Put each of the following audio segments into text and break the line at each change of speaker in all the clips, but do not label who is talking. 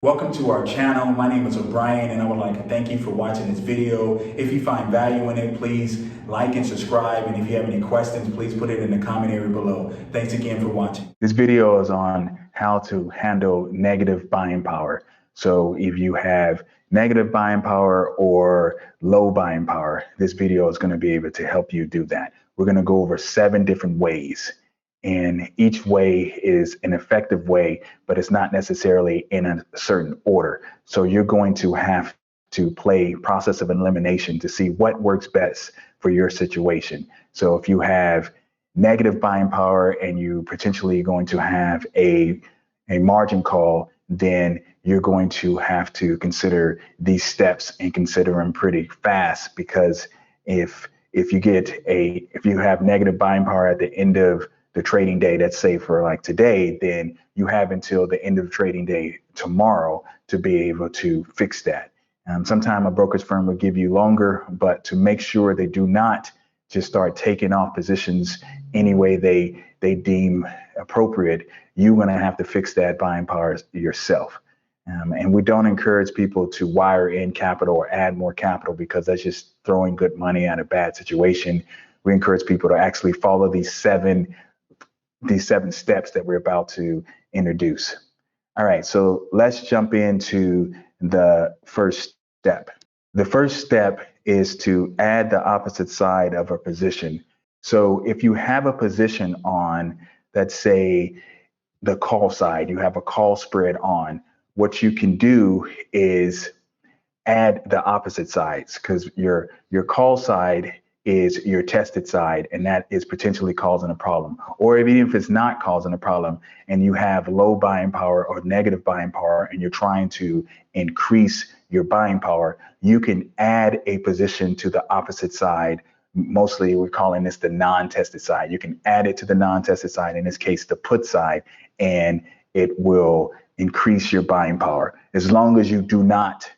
Welcome to our channel. My name is O'Brien and I would like to thank you for watching this video. If you find value in it, please like and subscribe. And if you have any questions, please put it in the comment area below. Thanks again for watching. This video is on how to handle negative buying power. So if you have negative buying power or low buying power, this video is going to be able to help you do that. We're going to go over 7 different ways. And each way is an effective way, but it's not necessarily in a certain order. So you're going to have to play process of elimination to see what works best for your situation. So if you have negative buying power and you potentially going to have a margin call, then you're going to have to consider these steps and consider them pretty fast, because if you have negative buying power at the end of the trading day, let's say for like today, then you have until the end of the trading day tomorrow to be able to fix that. Sometime a brokerage firm will give you longer, but to make sure they do not just start taking off positions any way they deem appropriate, you're going to have to fix that buying power yourself. And we don't encourage people to wire in capital or add more capital, because that's just throwing good money at a bad situation. We encourage people to actually follow these seven steps that we're about to introduce. All right, so let's jump into the first step. The first step is to add the opposite side of a position. So if you have a position on, let's say, the call side, you have a call spread on, what you can do is add the opposite sides, because your call side is your tested side, and that is potentially causing a problem. Or even if it's not causing a problem and you have low buying power or negative buying power and you're trying to increase your buying power, you can add a position to the opposite side. Mostly we're calling this the non-tested side. You can add it to the non-tested side, in this case the put side, and it will increase your buying power, as long as you do not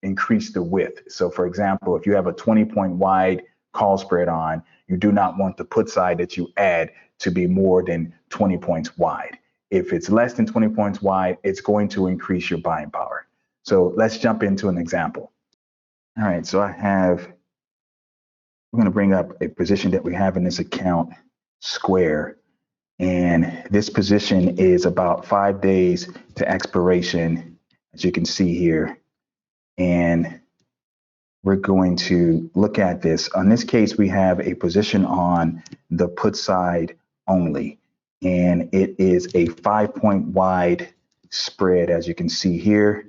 increase the width. So for example, if you have a 20-point wide call spread on, you do not want the put side that you add to be more than 20 points wide. If it's less than 20 points wide, it's going to increase your buying power. So let's jump into an example. All right, so we're going to bring up a position that we have in this account, Square. And this position is about 5 days to expiration, as you can see here. And we're going to look at this. On this case, we have a position on the put side only, and it is a 5-point wide spread, as you can see here,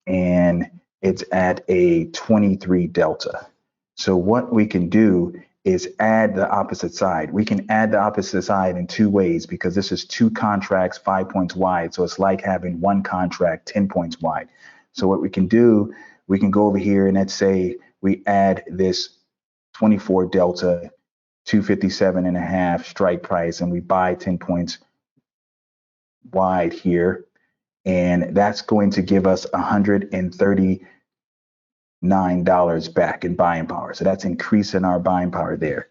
and it's at a 23 delta. So what we can do is add the opposite side. We can add the opposite side in 2 ways, because this is 2 contracts, 5 points wide. So it's like having 1 contract, 10 points wide. So what we can do, we can go over here and let's say we add this 24 delta 257.5 strike price, and we buy 10 points wide here, and that's going to give us $139 back in buying power. So that's increasing our buying power there.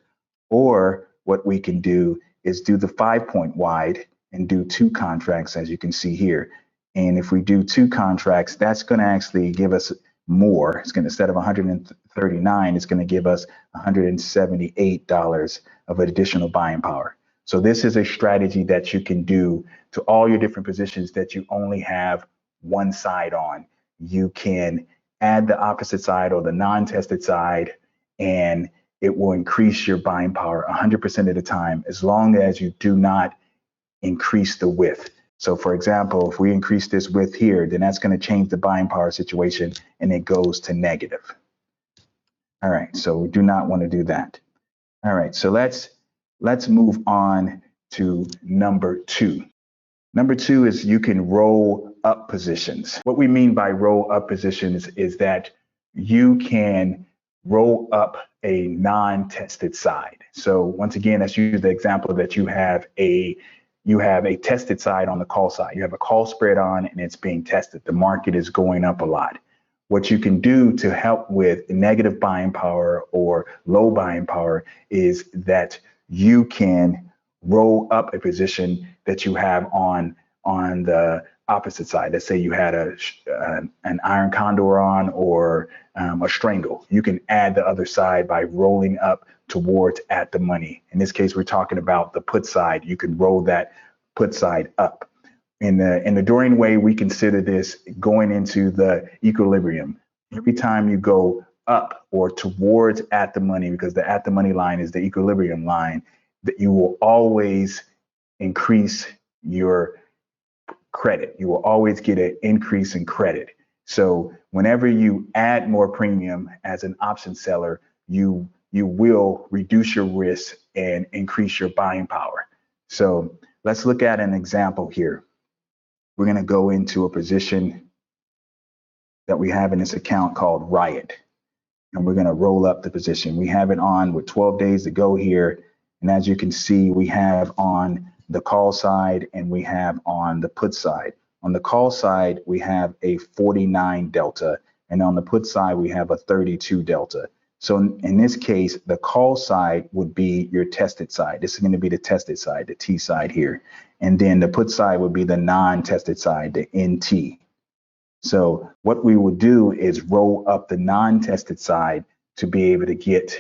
Or what we can do is do the 5-point wide and do 2 contracts, as you can see here. And if we do 2 contracts, that's going to actually give us more. It's going to, instead of 139, it's going to give us $178 of additional buying power. So this is a strategy that you can do to all your different positions that you only have one side on. You can add the opposite side or the non-tested side, and it will increase your buying power 100% of the time, as long as you do not increase the width. So for example, if we increase this width here, then that's going to change the buying power situation, and it goes to negative. All right, so we do not want to do that. All right, so let's move on to number 2. Number 2 is you can roll up positions. What we mean by roll up positions is that you can roll up a non-tested side. So once again, let's use the example that you have a tested side on the call side. You have a call spread on and it's being tested. The market is going up a lot. What you can do to help with negative buying power or low buying power is that you can roll up a position that you have on the opposite side. Let's say you had an iron condor on, or a strangle. You can add the other side by rolling up towards at the money. In this case, we're talking about the put side. You can roll that put side up. In the Dorian Way, we consider this going into the equilibrium. Every time you go up or towards at the money, because the at the money line is the equilibrium line, that you will always increase your credit. You will always get an increase in credit. So whenever you add more premium as an option seller, you will reduce your risk and increase your buying power. So let's look at an example here. We're going to go into a position that we have in this account called Riot, and we're going to roll up the position. We have it on with 12 days to go here. And as you can see, we have on the call side and we have on the put side. On the call side, we have a 49 delta, and on the put side, we have a 32 delta. So in this case, the call side would be your tested side. This is going to be the tested side, the T side here. And then the put side would be the non-tested side, the NT. So what we would do is roll up the non-tested side to be able to get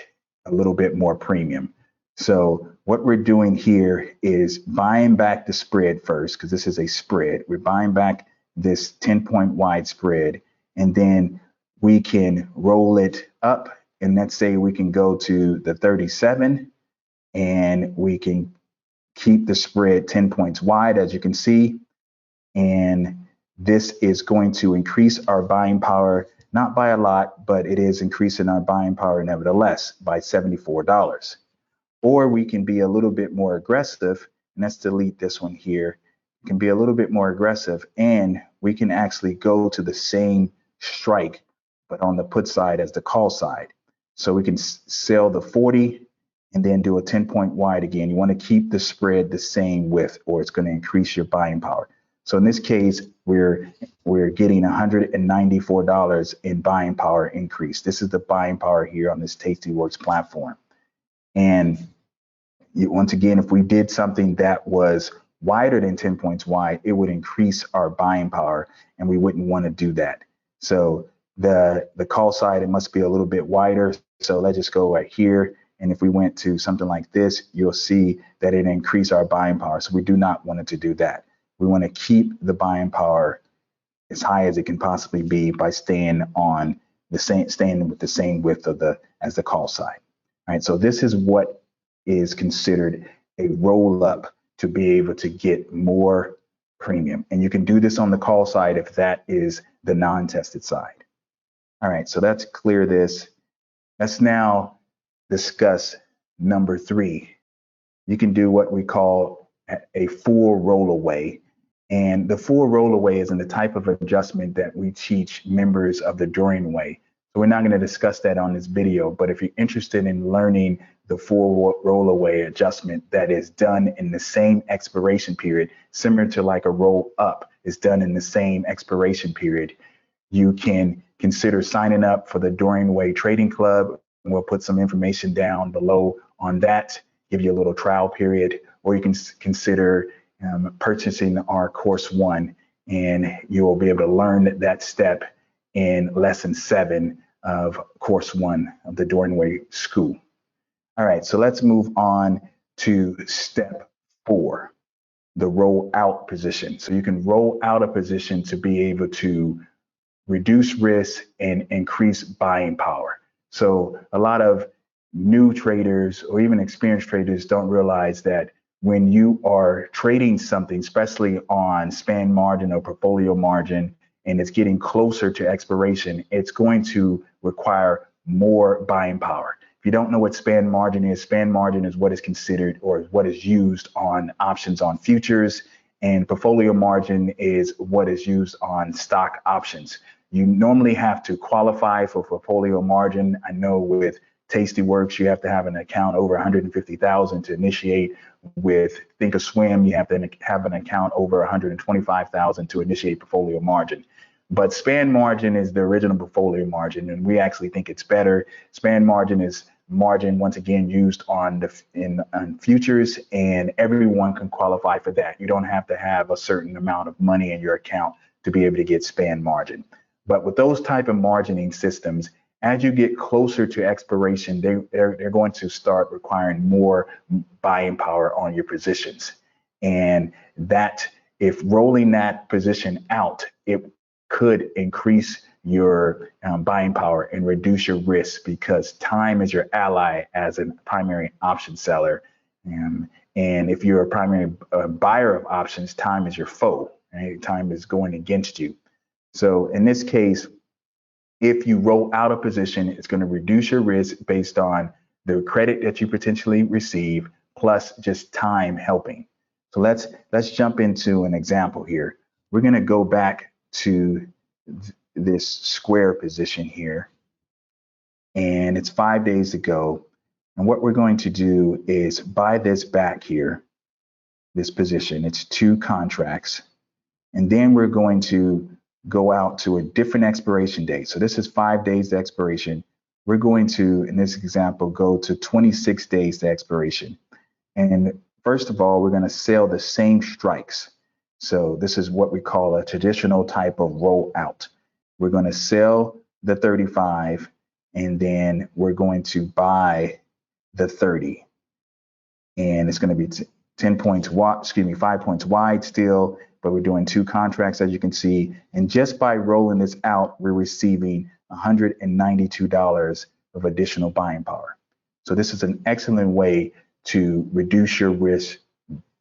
a little bit more premium. So what we're doing here is buying back the spread first, because this is a spread. We're buying back this 10-point wide spread, and then we can roll it up. And let's say we can go to the 37, and we can keep the spread 10 points wide, as you can see. And this is going to increase our buying power, not by a lot, but it is increasing our buying power nevertheless by $74. Or we can be a little bit more aggressive, and let's delete this one here. We can be a little bit more aggressive, and we can actually go to the same strike, but on the put side as the call side. So we can sell the 40 and then do a 10-point wide again. You want to keep the spread the same width, or it's going to increase your buying power. So in this case, we're getting $194 in buying power increase. This is the buying power here on this Tastyworks platform. And once again, if we did something that was wider than 10 points wide, it would increase our buying power, and we wouldn't want to do that. So the call side, it must be a little bit wider. So let's just go right here. And if we went to something like this, you'll see that it increased our buying power. So we do not want it to do that. We want to keep the buying power as high as it can possibly be by staying with the same width as the call side. All right, so this is what is considered a roll up to be able to get more premium. And you can do this on the call side if that is the non-tested side. All right, so let's clear this. Let's now discuss number 3. You can do what we call a full rollaway. And the full rollaway is in the type of adjustment that we teach members of the Dorian Way. So we're not going to discuss that on this video, but if you're interested in learning the full rollaway adjustment that is done in the same expiration period, similar to like a roll up is done in the same expiration period, you can consider signing up for the Dorian Way Trading Club. We'll put some information down below on that, give you a little trial period, or you can consider purchasing our course 1, and you will be able to learn that step in lesson 7 of course 1 of the Dorian Way School. All right, so let's move on to step 4, the roll out position. So you can roll out a position to be able to reduce risk and increase buying power. So a lot of new traders or even experienced traders don't realize that when you are trading something, especially on span margin or portfolio margin, and it's getting closer to expiration, it's going to require more buying power. If you don't know what span margin is what is considered or what is used on options on futures, and portfolio margin is what is used on stock options. You normally have to qualify for portfolio margin. I know with Tastyworks, you have to have an account over 150,000 to initiate. With Thinkorswim, you have to have an account over 125,000 to initiate portfolio margin. But span margin is the original portfolio margin, and we actually think it's better. Span margin is margin, once again, used on on futures, and everyone can qualify for that. You don't have to have a certain amount of money in your account to be able to get span margin. But with those type of margining systems, as you get closer to expiration, they're going to start requiring more buying power on your positions. And that, if rolling that position out, it could increase your buying power and reduce your risk, because time is your ally as a primary option seller. And if you're a primary buyer of options, time is your foe. Right? Time is going against you. So in this case, if you roll out a position, it's going to reduce your risk based on the credit that you potentially receive, plus just time helping. So let's jump into an example here. We're going to go back to this square position here, and it's 5 days ago. And what we're going to do is buy this back here, this position. It's 2 contracts. And then we're going to go out to a different expiration date. So this is 5 days to expiration. We're going to, in this example, go to 26 days to expiration. And first of all, we're going to sell the same strikes. So this is what we call a traditional type of roll out. We're going to sell the 35, and then we're going to buy the 30. And it's going to be 10 points wide, 5 points wide still, but we're doing 2 contracts, as you can see. And just by rolling this out, we're receiving $192 of additional buying power. So this is an excellent way to reduce your risk,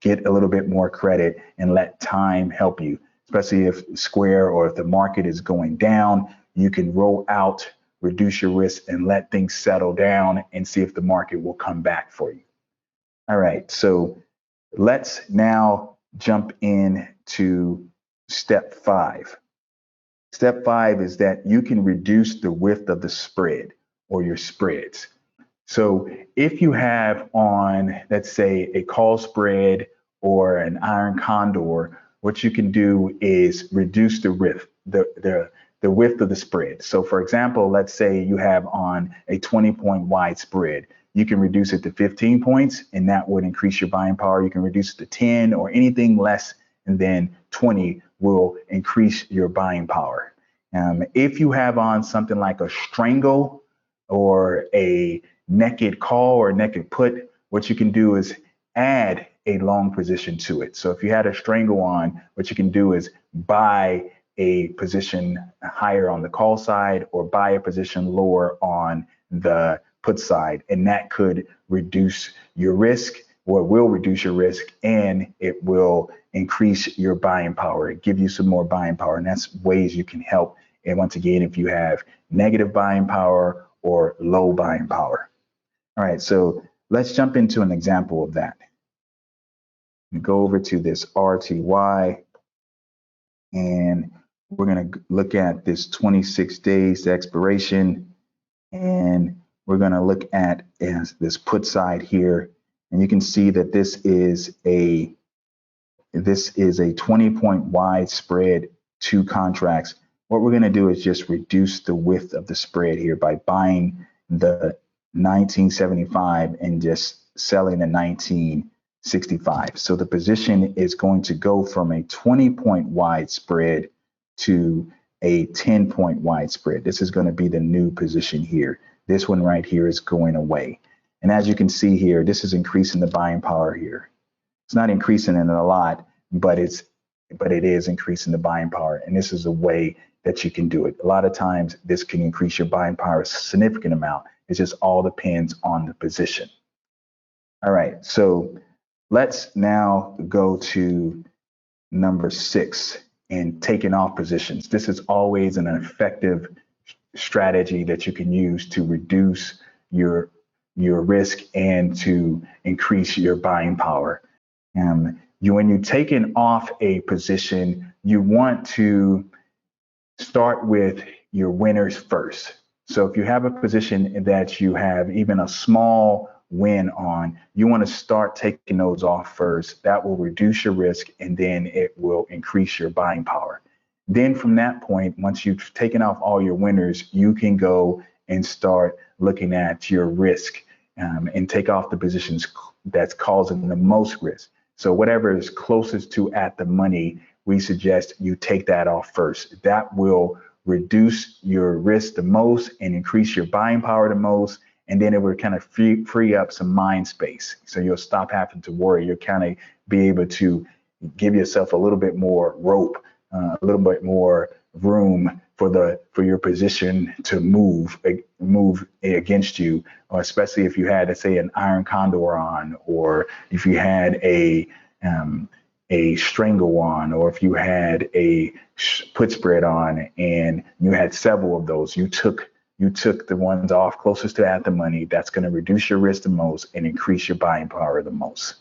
get a little bit more credit, and let time help you, especially if Square or if the market is going down. You can roll out, reduce your risk, and let things settle down and see if the market will come back for you. All right, so let's now jump in to step 5. Step 5 is that you can reduce the width of the spread or your spreads. So if you have on, let's say, a call spread or an iron condor, what you can do is reduce the width, the width of the spread. So for example, let's say you have on a 20-point wide spread. You can reduce it to 15 points, and that would increase your buying power. You can reduce it to 10, or anything less than 20 will increase your buying power. If you have on something like a strangle or a naked call or naked put, what you can do is add a long position to it. So if you had a strangle on, what you can do is buy a position higher on the call side or buy a position lower on the put side, and that could reduce your risk, or will reduce your risk, and it will increase your buying power, give you some more buying power. And that's ways you can help. And once again, if you have negative buying power or low buying power. All right, so let's jump into an example of that. We go over to this RTY, and we're going to look at this 26 days to expiration, and we're going to look at this put side here, and you can see that this is a 20-point wide spread, 2 contracts. What we're going to do is just reduce the width of the spread here by buying the 1975 and just selling the 1965. So the position is going to go from a 20-point wide spread to a 10-point wide spread. This is going to be the new position here. This one right here is going away. And as you can see here, this is increasing the buying power here. It's not increasing it a lot, but it is increasing the buying power. And this is a way that you can do it. A lot of times this can increase your buying power a significant amount. It just all depends on the position. All right, so let's now go to number 6, and taking off positions. This is always an effective strategy that you can use to reduce your risk and to increase your buying power. When you're taking off a position, you want to start with your winners first. So if you have a position that you have even a small win on, you want to start taking those off first. That will reduce your risk, and then it will increase your buying power. Then from that point, once you've taken off all your winners, you can go and start looking at your risk and take off the positions that's causing the most risk. So whatever is closest to at the money, we suggest you take that off first. That will reduce your risk the most and increase your buying power the most. And then it will kind of free up some mind space. So you'll stop having to worry. You'll kind of be able to give yourself a little bit more rope, a little bit more room for your position to move against you, or especially if you had, let's say, an iron condor on, or if you had a strangle on, or if you had a put spread on, and you had several of those. You took the ones off closest to at the money. That's going to reduce your risk the most and increase your buying power the most.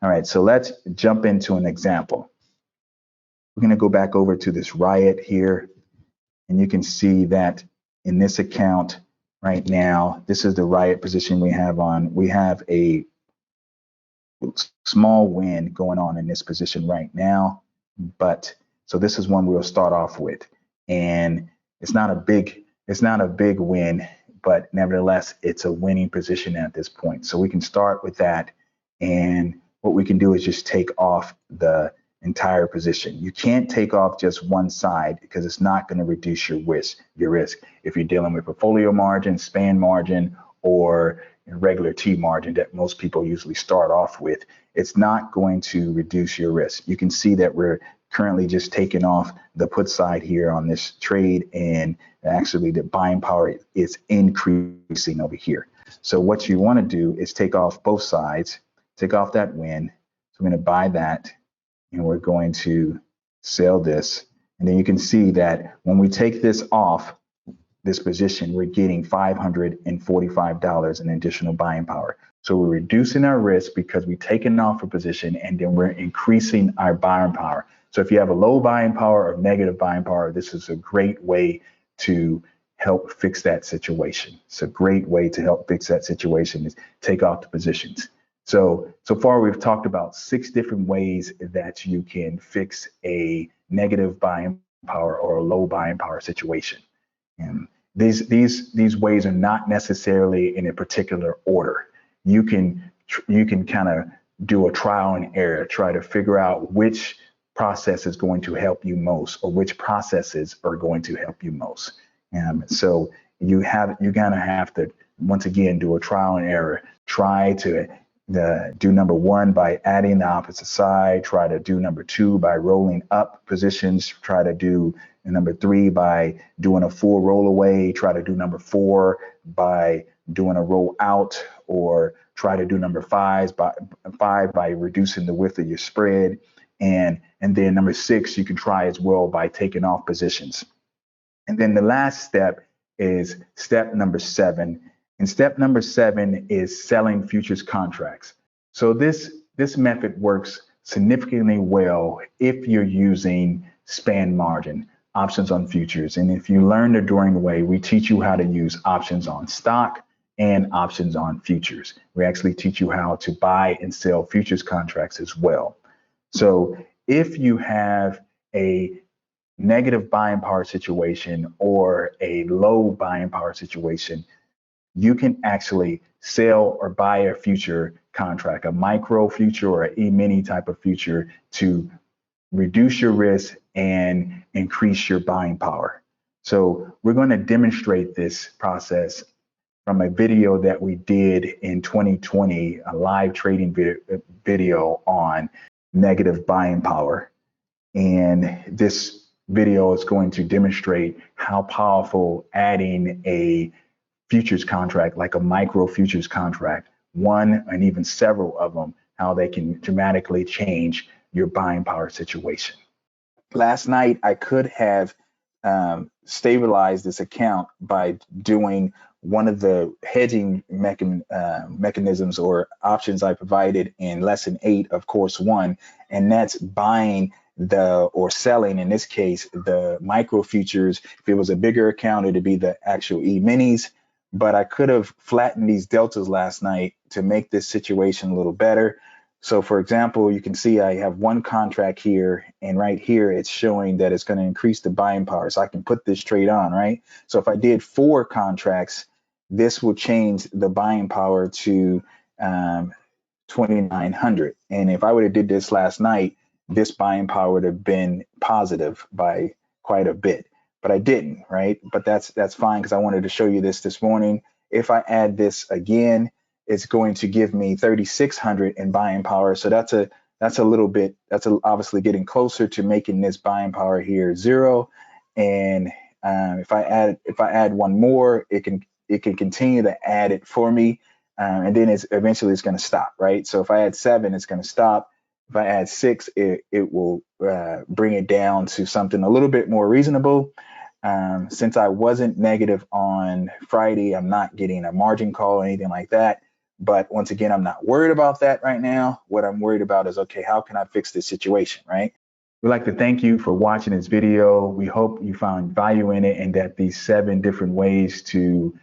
All right, so let's jump into an example. We're going to go back over to this riot here, and you can see that in this account right now, this is the riot position we have on. We have a small win going on in this position right now, but so this is one we'll start off with, and it's not a big win, but nevertheless, it's a winning position at this point. So we can start with that, and what we can do is just take off the entire position. You can't take off just one side because it's not going to reduce your risk. If you're dealing with portfolio margin, span margin, or regular T margin that most people usually start off with, it's not going to reduce your risk. You can see that we're currently just taking off the put side here on this trade, and actually the buying power is increasing over here. So what you want to do is take off both sides, take off that win. So I'm going to buy that, and we're going to sell this. And then you can see that when we take this off this position, we're getting $545 in additional buying power. So we're reducing our risk because we've taken off a position, and then we're increasing our buying power. So if you have a low buying power or negative buying power, this is a great way to help fix that situation. It's a great way to help fix that situation is take off the positions. So far we've talked about 6 different ways that you can fix a negative buying power or a low buying power situation. And these ways are not necessarily in a particular order. You can kind of do a trial and error, try to figure out which process is going to help you most, or which processes are going to help you most. So you're gonna have to, once again, do a trial and error. Try to do number 1 by adding the opposite side. Try to do number 2 by rolling up positions. Try to do number 3 by doing a full roll away. Try to do number 4 by doing a roll out, or try to do number 5 by reducing the width of your spread. And then number 6, you can try as well by taking off positions. And then the last step is step number 7. And step number 7 is selling futures contracts. So this method works significantly well if you're using span margin, options on futures. And if you learn the Dorian Way, we teach you how to use options on stock and options on futures. We actually teach you how to buy and sell futures contracts as well. So if you have a negative buying power situation or a low buying power situation, you can actually sell or buy a future contract, a micro future or an E-mini type of future, to reduce your risk and increase your buying power. So we're going to demonstrate this process from a video that we did in 2020, a live trading video on negative buying power. And this video is going to demonstrate how powerful adding a futures contract, like a micro futures contract, one and even several of them, how they can dramatically change your buying power situation. Last night, I could have stabilized this account by doing one of the hedging mechanisms or options I provided in lesson 8 of course 1, and that's buying or selling, in this case, the micro futures. If it was a bigger account, it'd be the actual E-minis, but I could have flattened these deltas last night to make this situation a little better. So for example, you can see I have one contract here, and right here it's showing that it's going to increase the buying power. So I can put this trade on, right? So if I did 4 contracts,
this will change the buying power to 2,900. And if I would have did this last night, this buying power would have been positive by quite a bit. But I didn't, right? But that's fine because I wanted to show you this morning. If I add this again, it's going to give me 3,600 in buying power. So that's a little bit, obviously getting closer to making this buying power here 0. And if I add one more, it can continue to add it for me. And then eventually it's going to stop, right? So if I add 7, it's going to stop. If I add 6, it will bring it down to something a little bit more reasonable. Since I wasn't negative on Friday, I'm not getting a margin call or anything like that. But once again, I'm not worried about that right now. What I'm worried about is, okay, how can I fix this situation, right? We'd like to thank you for watching this video. We hope you found value in it and that these 7 different ways to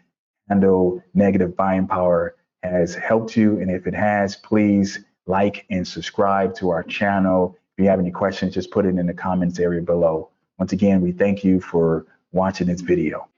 handle negative buying power has helped you. And if it has, please like and subscribe to our channel. If you have any questions, just put it in the comments area below. Once again, we thank you for watching this video.